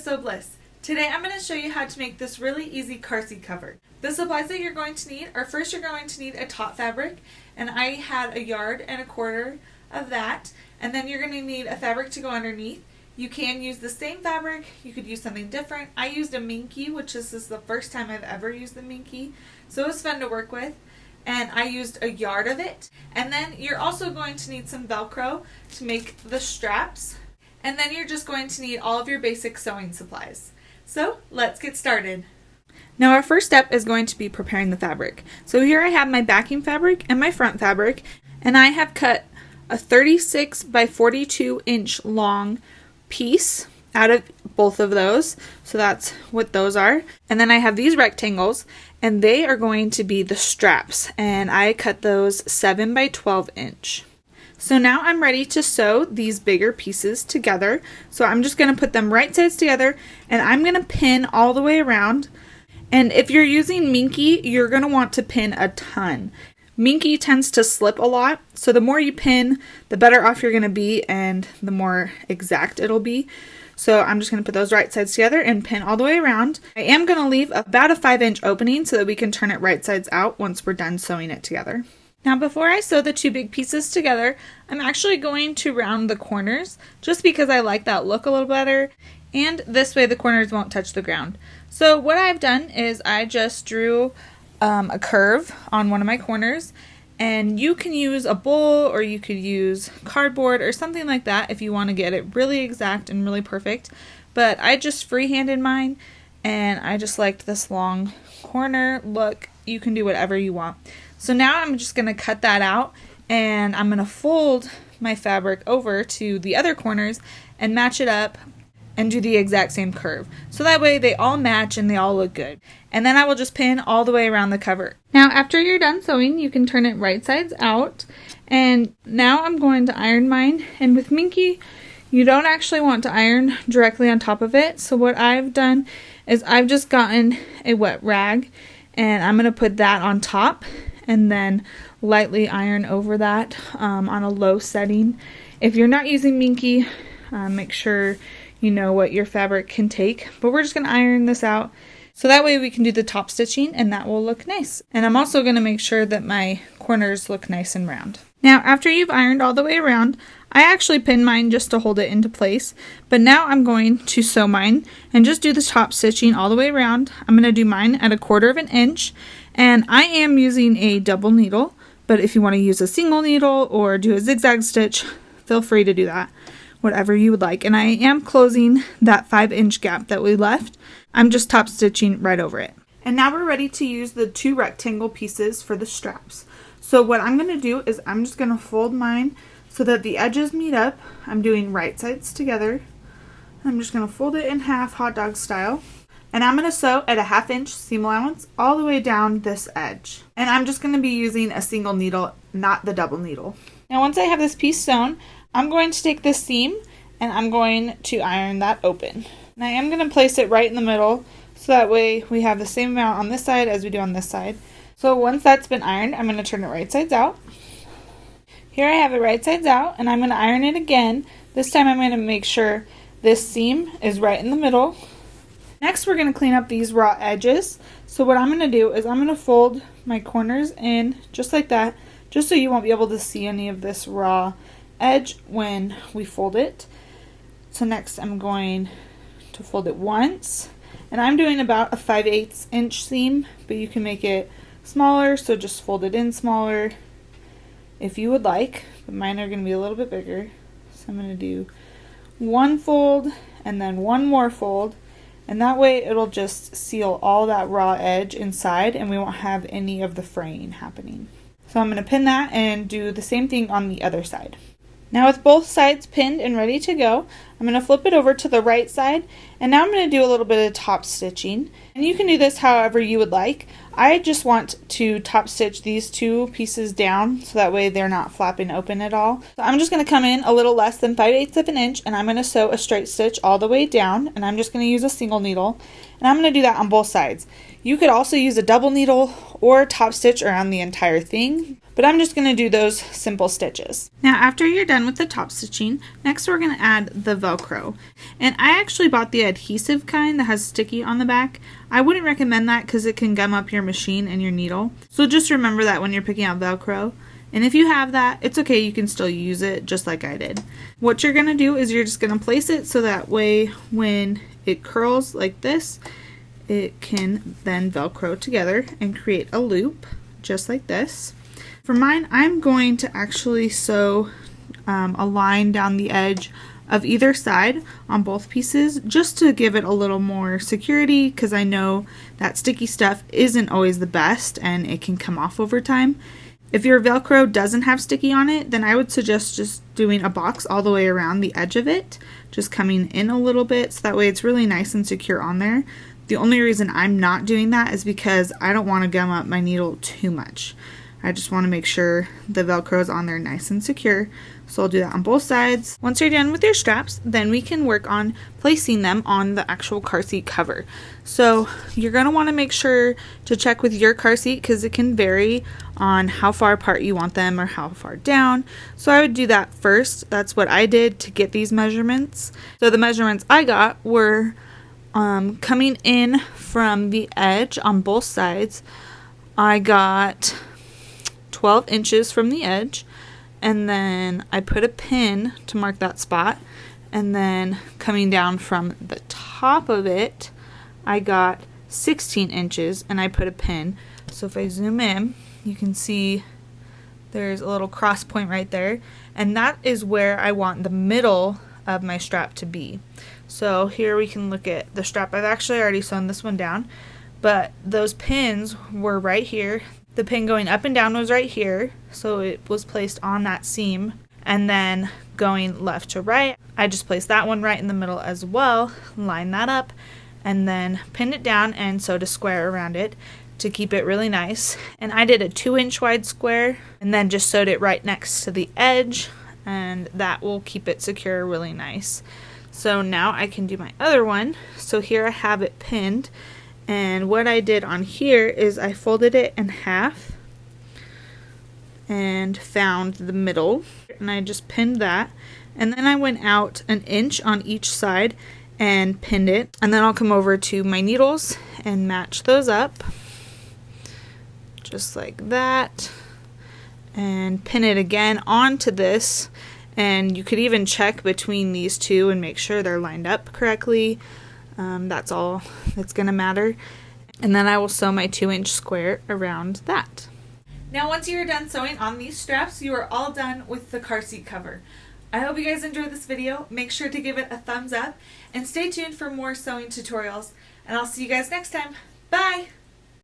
Sew Bliss. Today I'm going to show you how to make this really easy car seat cover. The supplies that you're going to need are, first you're going to need a top fabric, and I had 1.25 yards of that, and then you're going to need a fabric to go underneath. You can use the same fabric, you could use something different. I used a minky, which this is the first time I've ever used the minky, so it was fun to work with. And I used 1 yard of it. And then you're also going to need some Velcro to make the straps. And then you're just going to need all of your basic sewing supplies. So let's get started. Now our first step is going to be preparing the fabric. So here I have my backing fabric and my front fabric, and I have cut a 36 by 42 inch long piece out of both of those. So that's what those are. And then I have these rectangles, and they are going to be the straps, and I cut those 7 by 12 inch. So now I'm ready to sew these bigger pieces together. So I'm just going to put them right sides together, and I'm going to pin all the way around. And if you're using minky, you're going to want to pin a ton. Minky tends to slip a lot, so the more you pin, the better off you're going to be and the more exact it'll be. So I'm just going to put those right sides together and pin all the way around. I am going to leave about a 5-inch opening so that we can turn it right sides out once we're done sewing it together. Now before I sew the two big pieces together, I'm actually going to round the corners just because I like that look a little better, and this way the corners won't touch the ground. So what I've done is I just drew a curve on one of my corners, and you can use a bowl or you could use cardboard or something like that if you want to get it really exact and really perfect. But I just freehanded mine, and I just liked this long corner look. You can do whatever you want. So now I'm just going to cut that out, and I'm going to fold my fabric over to the other corners and match it up and do the exact same curve. So that way they all match and they all look good. And then I will just pin all the way around the cover. Now after you're done sewing, you can turn it right sides out. And now I'm going to iron mine. And with minky, you don't actually want to iron directly on top of it. So what I've done is I've just gotten a wet rag, and I'm going to put that on top and then lightly iron over that on a low setting. If you're not using minky, make sure you know what your fabric can take. But we're just going to iron this out so that way we can do the top stitching, and that will look nice. And I'm also going to make sure that my corners look nice and round. Now after you've ironed all the way around, I actually pinned mine just to hold it into place, but now I'm going to sew mine and just do the top stitching all the way around. I'm going to do mine at 1/4 inch, and I am using a double needle, but if you want to use a single needle or do a zigzag stitch, feel free to do that, whatever you would like. And I am closing that 5-inch gap that we left. I'm just top stitching right over it. And now we're ready to use the 2 rectangle pieces for the straps. So what I'm going to do is I'm just going to fold mine so that the edges meet up. I'm doing right sides together. I'm just going to fold it in half, hot dog style. And I'm going to sew at a 1/2-inch seam allowance all the way down this edge. And I'm just going to be using a single needle, not the double needle. Now once I have this piece sewn, I'm going to take this seam and I'm going to iron that open. And I am going to place it right in the middle so that way we have the same amount on this side as we do on this side. So once that's been ironed, I'm going to turn it right sides out. Here I have it right sides out, and I'm going to iron it again. This time I'm going to make sure this seam is right in the middle. Next we're going to clean up these raw edges. So what I'm going to do is I'm going to fold my corners in just like that, just so you won't be able to see any of this raw edge when we fold it. So next I'm going to fold it once, and I'm doing about a 5/8 inch seam, but you can make it smaller, so just fold it in smaller if you would like, but mine are going to be a little bit bigger. So I'm going to do one fold and then one more fold, and that way it'll just seal all that raw edge inside and we won't have any of the fraying happening. So I'm going to pin that and do the same thing on the other side. Now with both sides pinned and ready to go, I'm going to flip it over to the right side, and now I'm going to do a little bit of top stitching. And you can do this however you would like. I just want to top stitch these two pieces down so that way they're not flapping open at all. So I'm just going to come in a little less than 5/8 of an inch, and I'm going to sew a straight stitch all the way down, and I'm just going to use a single needle, and I'm going to do that on both sides. You could also use a double needle or top stitch around the entire thing, but I'm just going to do those simple stitches. Now after you're done with the top stitching, next we're going to add the Velcro. And I actually bought the adhesive kind that has sticky on the back. I wouldn't recommend that because it can gum up your machine and your needle. So just remember that when you're picking out Velcro. And if you have that, it's okay, you can still use it just like I did. What you're going to do is you're just going to place it so that way when it curls like this, it can then Velcro together and create a loop just like this. For mine, I'm going to actually sew a line down the edge of either side on both pieces just to give it a little more security, because I know that sticky stuff isn't always the best and it can come off over time. If your Velcro doesn't have sticky on it, then I would suggest just doing a box all the way around the edge of it, just coming in a little bit so that way it's really nice and secure on there. The only reason I'm not doing that is because I don't want to gum up my needle too much. I just want to make sure the Velcro is on there nice and secure. So I'll do that on both sides. Once you're done with your straps, then we can work on placing them on the actual car seat cover. So you're going to want to make sure to check with your car seat because it can vary on how far apart you want them or how far down. So I would do that first. That's what I did to get these measurements. So the measurements I got were coming in from the edge on both sides. I got 12 inches from the edge, and then I put a pin to mark that spot, and then coming down from the top of it I got 16 inches and I put a pin. So if I zoom in, you can see there's a little cross point right there, and that is where I want the middle of my strap to be. So here we can look at the strap. I've actually already sewn this one down, but those pins were right here. The pin going up and down was right here, so it was placed on that seam, and then going left to right, I just placed that one right in the middle as well, line that up, and then pinned it down and sewed a square around it to keep it really nice. And I did a 2-inch wide square and then just sewed it right next to the edge, and that will keep it secure really nice. So now I can do my other one. So here I have it pinned, and what I did on here is I folded it in half and found the middle, and I just pinned that, and then I went out 1 inch on each side and pinned it, and then I'll come over to my needles and match those up just like that and pin it again onto this. And you could even check between these two and make sure they're lined up correctly. That's all that's going to matter. And then I will sew my 2-inch square around that. Now once you are done sewing on these straps, you are all done with the car seat cover. I hope you guys enjoyed this video. Make sure to give it a thumbs up and stay tuned for more sewing tutorials. And I'll see you guys next time. Bye!